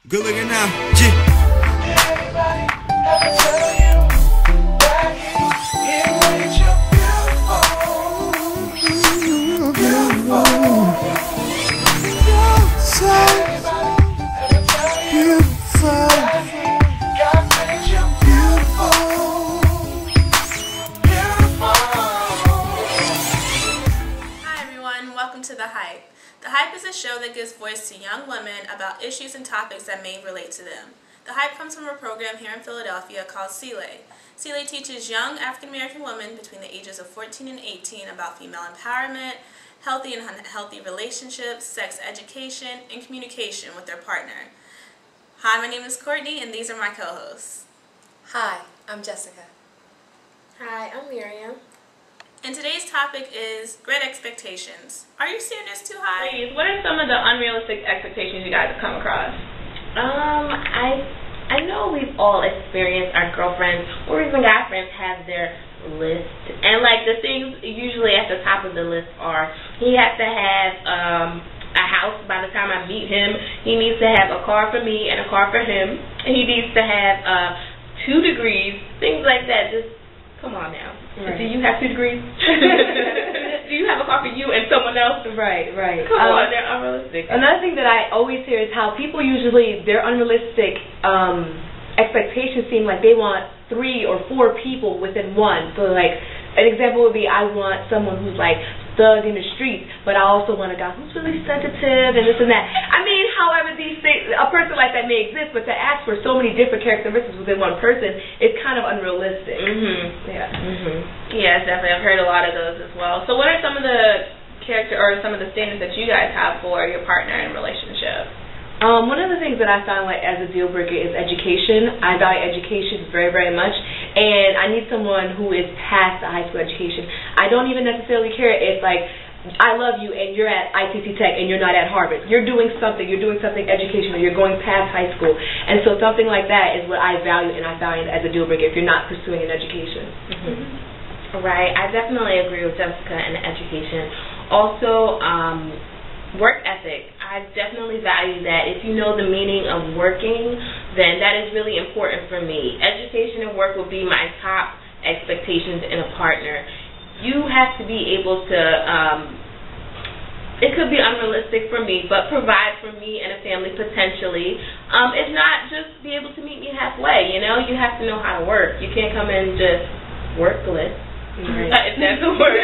Good looking now, G. Everybody has to tell you that it made you beautiful. Beautiful. Everybody has to tell you that God made you beautiful. Beautiful. Hi everyone, welcome to The Hype. The Hype is a show that gives voice to young women about issues and topics that may relate to them. The Hype comes from a program here in Philadelphia called SIHLE. SIHLE teaches young African American women between the ages of 14 and 18 about female empowerment, healthy and unhealthy relationships, sex education, and communication with their partner. Hi, my name is Courtney and these are my co-hosts. Hi, I'm Jessica. Hi, I'm Miriam. And today's topic is Great Expectations. Are your standards too high? Ladies, what are some of the unrealistic expectations you guys have come across? I know we've all experienced our girlfriends or even guy friends have their list, and like the things usually at the top of the list are he has to have a house by the time I meet him, he needs to have a car for me and a car for him, and he needs to have 2 degrees, things like that. Just come on now. Right. Do you have 2 degrees? Do you have a car for you and someone else? Right. Come on, they're unrealistic. Another thing that I always hear is how people usually, their unrealistic expectations seem like they want 3 or 4 people within one. So like, an example would be I want someone who's like thug in the streets, but I also want a guy who's really sensitive and this and that. I mean, however these things, a person like that may exist, but to ask for so many different characteristics within one person is kind of unrealistic. Yes, definitely. I've heard a lot of those as well. So what are some of the some of the standards that you guys have for your partner in a relationship? One of the things that I found like as a deal breaker is education. I value education very, very much, and I need someone who is past the high school education. I don't even necessarily care if like I love you and you're at ITC Tech and you're not at Harvard. You're doing something educational. You're going past high school, and so something like that is what I value, and I value as a deal breaker if you're not pursuing an education. Right, I definitely agree with Jessica in the education. Also, work ethic. I definitely value that. If you know the meaning of working, then that is really important for me. Education and work will be my top expectations in a partner. You have to be able to, it could be unrealistic for me, but provide for me and a family potentially. If not, just be able to meet me halfway, you know? You have to know how to work. You can't come in just workless. Right. That's a word.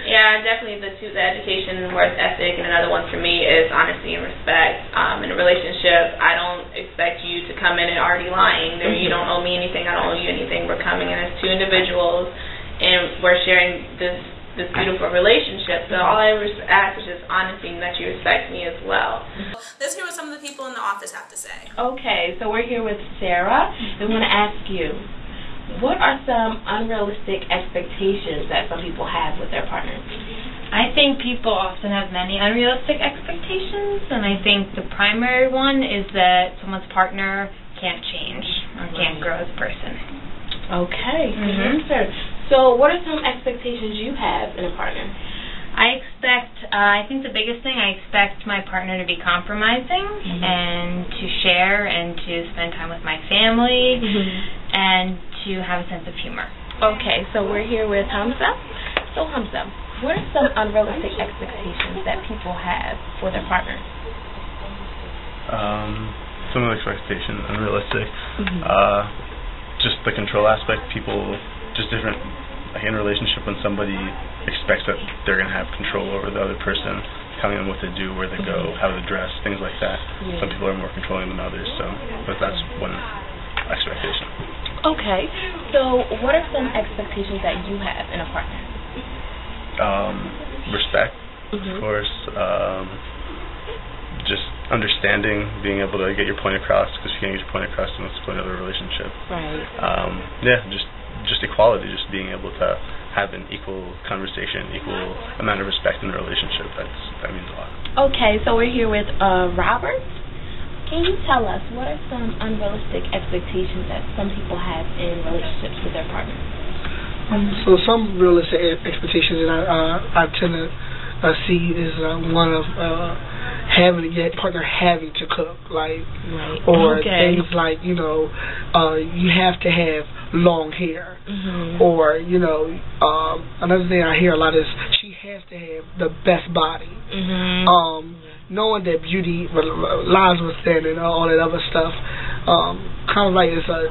Yeah, definitely the education and work ethic, and another one for me is honesty and respect. In a relationship, I don't expect you to come in and already lying. You don't owe me anything, I don't owe you anything. We're coming in as 2 individuals, and we're sharing this beautiful relationship. So all I ask is just honesty and that you respect me as well. Let's hear what some of the people in the office have to say. Okay, so we're here with Sarah. We want to ask you, what are some unrealistic expectations that some people have with their partners? I think people often have many unrealistic expectations, and I think the primary one is that someone's partner can't change or can't grow as a person. Okay, good answer. So what are some expectations you have in a partner? I think the biggest thing, I expect my partner to be compromising and to share and to spend time with my family and to have a sense of humor. Okay, so we're here with Hamza. So Hamza, what are some unrealistic expectations that people have for their partner? Some of the expectations, unrealistic. Just the control aspect, people, just different, like in a relationship when somebody expects that they're going to have control over the other person, telling them what to do, where to go, how to dress, things like that. Some people are more controlling than others, but that's one expectation. Okay, so what are some expectations that you have in a partner? Respect, of course. Just understanding, being able to get your point across, because if you can't get your point across, then it's a point of the relationship. Right. Just equality, just being able to have an equal conversation, equal amount of respect in the relationship. That means a lot. Okay, so we're here with Robert. Can you tell us what are some unrealistic expectations that some people have in relationships with their partner? So some realistic expectations that I tend to see is one of having your partner having to cook, like, or things like, you know, you have to have long hair, or, you know, another thing I hear a lot is she has to have the best body. Knowing that beauty lies within and all that other stuff, kind of like it's a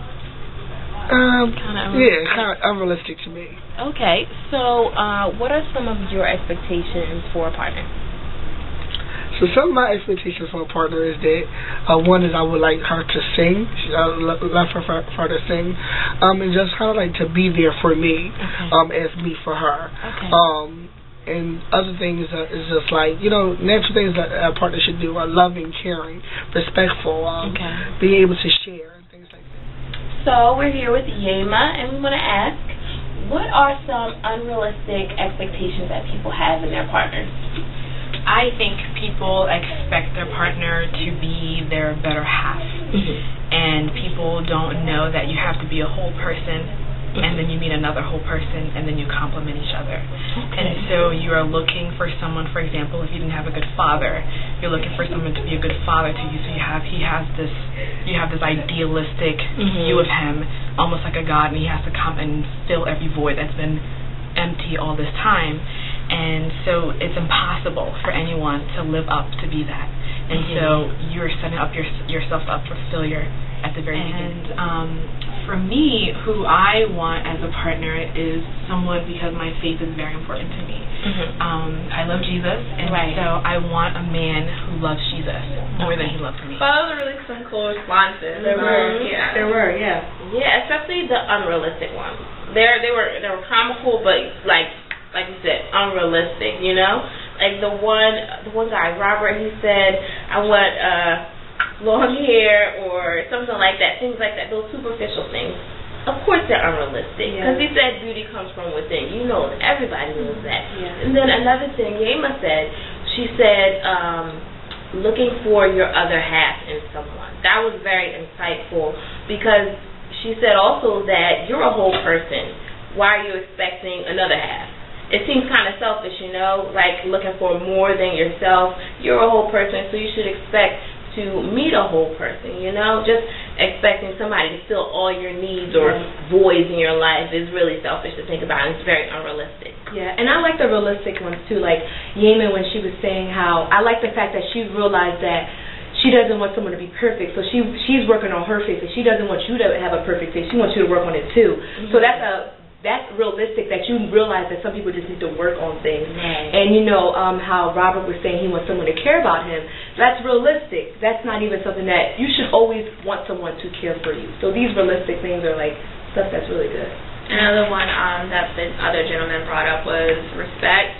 kind of unrealistic to me. Okay, so what are some of your expectations for a partner? So some of my expectations for a partner is that one is I would like her to sing. I would love for her to sing, and just kind of like to be there for me, as me for her. And other things is just like, you know, natural things that a partner should do are loving, caring, respectful, being able to share and things like that. So we're here with Yema, and we want to ask, what are some unrealistic expectations that people have in their partners? I think people expect their partner to be their better half, and people don't know that you have to be a whole person, and then you meet another whole person, and then you complement each other. And so you are looking for someone, for example, if you didn't have a good father, you're looking for someone to be a good father to you. So you have this idealistic view of him, almost like a god, and he has to come and fill every void that's been empty all this time. And so it's impossible for anyone to live up to be that. And so you're setting up yourself up for failure at the very beginning. For me, who I want as a partner is someone, because my faith is very important to me. I love Jesus, and so I want a man who loves Jesus more than he loves me. Well, those are really some cool responses. There were, yeah. Yeah, especially the unrealistic ones. They were comical, but like you said, unrealistic. You know, like the one guy, Robert, he said, I want long hair or something like that, things like that, those superficial things. Of course they're unrealistic, because he said beauty comes from within. You know, everybody knows that. And then another thing Yema said, she said, looking for your other half in someone. That was very insightful, because she said also that you're a whole person. Why are you expecting another half? It seems kind of selfish, you know, like looking for more than yourself. You're a whole person, so you should expect to meet a whole person, you know. Just expecting somebody to fill all your needs or voids in your life is really selfish to think about, and it's very unrealistic. Yeah, and I like the realistic ones too, like Yema when she was saying how, I like the fact that she realized that she doesn't want someone to be perfect, so she's working on her face, and she doesn't want you to have a perfect face, she wants you to work on it too. So that's realistic, that you realize that some people just need to work on things. And you know how Robert was saying he wants someone to care about him. That's realistic. That's not even something that you should always want someone to care for you. So these realistic things are like stuff that's really good. Another one that the other gentleman brought up was respect.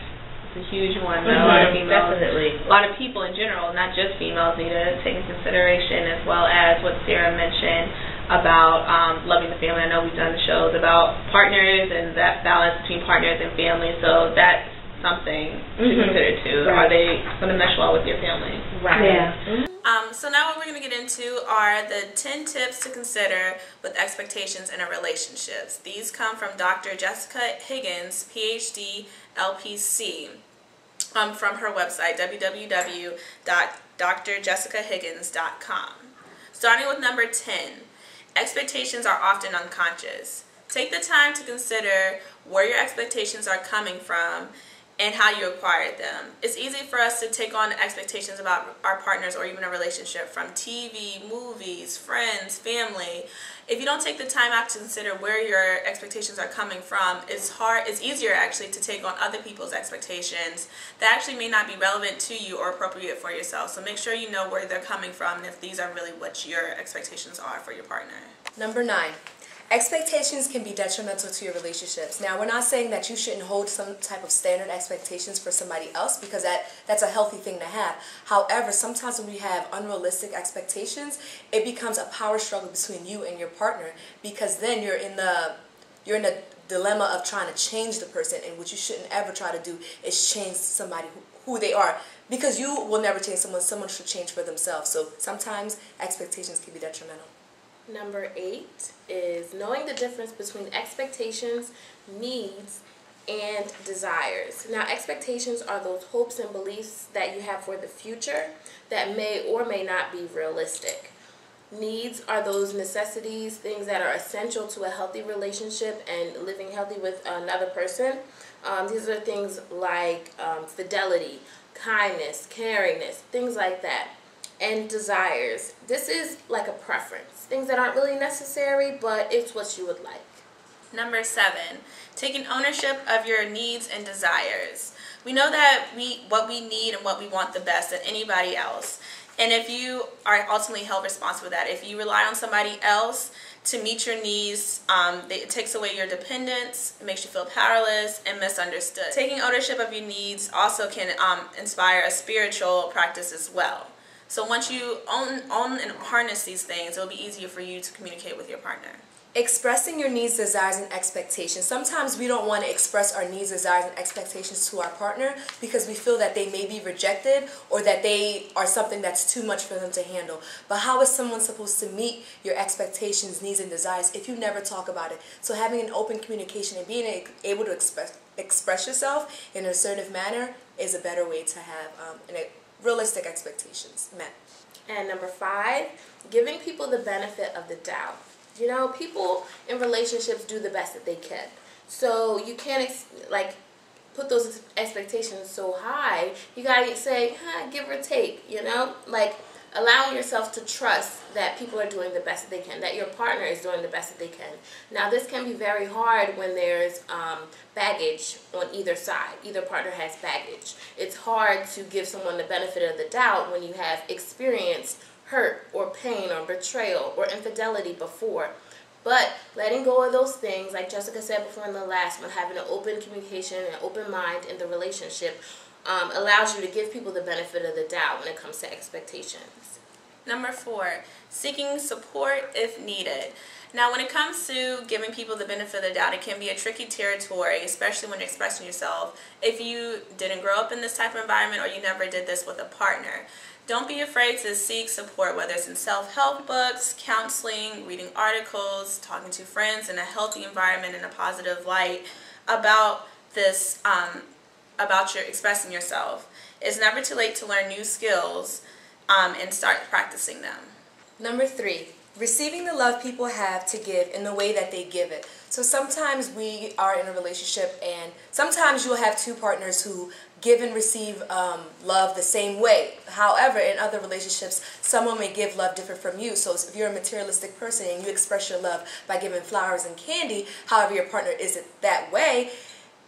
It's a huge one. A lot of females, a lot of people in general, not just females, need to take into consideration, as well as what Sarah mentioned about loving the family. I know we've done shows about partners and that balance between partners and family, so that's something to consider too. Are they going to mesh well with your family? So now what we're going to get into are the 10 tips to consider with expectations in a relationship. These come from Dr. Jessica Higgins, PhD, LPC, from her website, www.drjessicahiggins.com. Starting with number 10. Expectations are often unconscious. Take the time to consider where your expectations are coming from and how you acquired them. It's easy for us to take on expectations about our partners or even a relationship from TV, movies, friends, family. If you don't take the time out to consider where your expectations are coming from, it's easier actually to take on other people's expectations that actually may not be relevant to you or appropriate for yourself. So make sure you know where they're coming from and if these are really what your expectations are for your partner. Number 9. Expectations can be detrimental to your relationships. Now, we're not saying that you shouldn't hold some type of standard expectations for somebody else, because that's a healthy thing to have. However, sometimes when we have unrealistic expectations, it becomes a power struggle between you and your partner, because then you're in the dilemma of trying to change the person, and what you shouldn't ever try to do is change somebody who they are, because you will never change someone should change for themselves. So sometimes expectations can be detrimental. Number 8 is knowing the difference between expectations, needs, and desires. Now, expectations are those hopes and beliefs that you have for the future that may or may not be realistic. Needs are those necessities, things that are essential to a healthy relationship and living healthy with another person. These are things like fidelity, kindness, caringness, things like that. And desires. This is like a preference. Things that aren't really necessary, but it's what you would like. Number 7, taking ownership of your needs and desires. We know that what we need and what we want the best than anybody else. And if you are ultimately held responsible for that, if you rely on somebody else to meet your needs, it takes away your dependence, it makes you feel powerless and misunderstood. Taking ownership of your needs also can inspire a spiritual practice as well. So once you own and harness these things, it will be easier for you to communicate with your partner. Expressing your needs, desires, and expectations. Sometimes we don't want to express our needs, desires, and expectations to our partner because we feel that they may be rejected or that they are something that's too much for them to handle. But how is someone supposed to meet your expectations, needs, and desires if you never talk about it? So having an open communication and being able to express yourself in an assertive manner is a better way to have realistic expectations met. And number 5, giving people the benefit of the doubt. You know, people in relationships do the best that they can. So you can't put those expectations so high. You gotta say, give or take, you know? Like, allowing yourself to trust that people are doing the best that they can, that your partner is doing the best that they can. Now, this can be very hard when there's baggage on either side. Either partner has baggage. It's hard to give someone the benefit of the doubt when you have experienced hurt or pain or betrayal or infidelity before. But letting go of those things, like Jessica said before in the last one, having an open communication and an open mind in the relationship allows you to give people the benefit of the doubt when it comes to expectations. Number 4, seeking support if needed. Now, when it comes to giving people the benefit of the doubt, it can be a tricky territory, especially when you're expressing yourself. If you didn't grow up in this type of environment or you never did this with a partner, don't be afraid to seek support, whether it's in self-help books, counseling, reading articles, talking to friends in a healthy environment in a positive light about this, about your expressing yourself. It's never too late to learn new skills and start practicing them. Number 3, receiving the love people have to give in the way that they give it. So sometimes we are in a relationship and sometimes you'll have two partners who give and receive love the same way. However, in other relationships, someone may give love different from you. So if you're a materialistic person and you express your love by giving flowers and candy, however your partner isn't that way,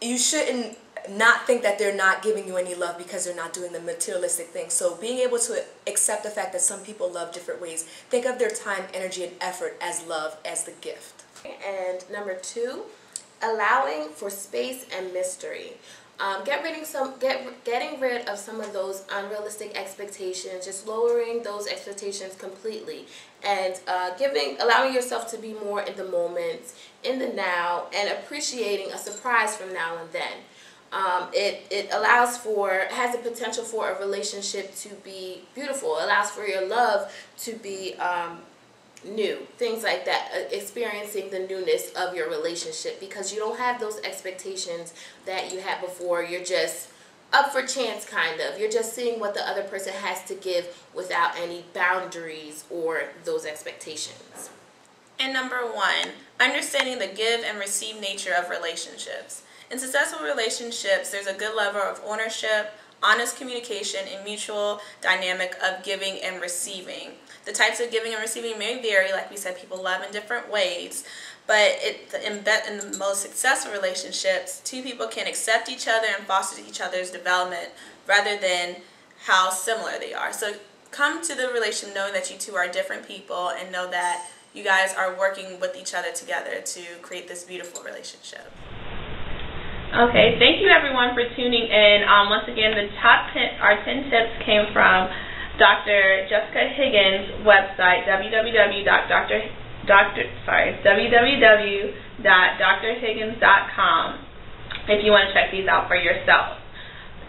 you shouldn't not think that they're not giving you any love because they're not doing the materialistic thing. So being able to accept the fact that some people love different ways, think of their time, energy, and effort as love, as the gift. And number 2, allowing for space and mystery. Getting rid of some of those unrealistic expectations, just lowering those expectations completely, and allowing yourself to be more in the moment, in the now, and appreciating a surprise from now and then. It has the potential for a relationship to be beautiful. It allows for your love to be new, things like that, experiencing the newness of your relationship because you don't have those expectations that you had before. You're just up for chance, kind of. You're just seeing what the other person has to give without any boundaries or those expectations. And number 1, understanding the give and receive nature of relationships. In successful relationships, there's a good level of ownership, honest communication, and mutual dynamic of giving and receiving. The types of giving and receiving may vary, like we said, people love in different ways, but in the most successful relationships, two people can accept each other and foster each other's development rather than how similar they are. So come to the relationship knowing that you two are different people and know that you guys are working with each other together to create this beautiful relationship. Okay, thank you everyone for tuning in. Once again, our 10 tips came from Dr. Jessica Higgins' website, www.drhiggins.com, if you want to check these out for yourself.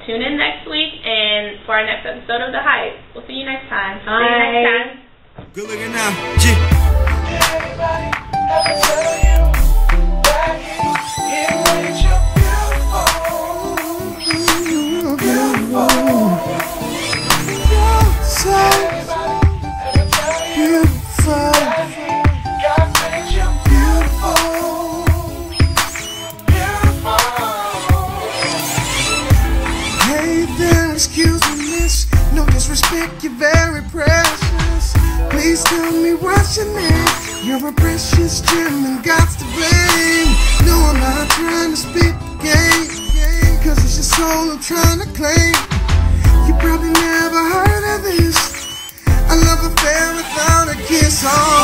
Tune in next week and for our next episode of The Hype. We'll see you next time. Bye. See you next time. Good looking now. Did anybody ever tell you that he made you beautiful? so beautiful. God made you beautiful, beautiful. Hey there, excuse me, miss. No disrespect, you're very precious. Please tell me what's your name. You're a precious gem and God's to blame. No, I'm not trying to spit the game, cause it's your soul I'm trying to claim. You probably never heard of this. A love affair without a kiss. Oh,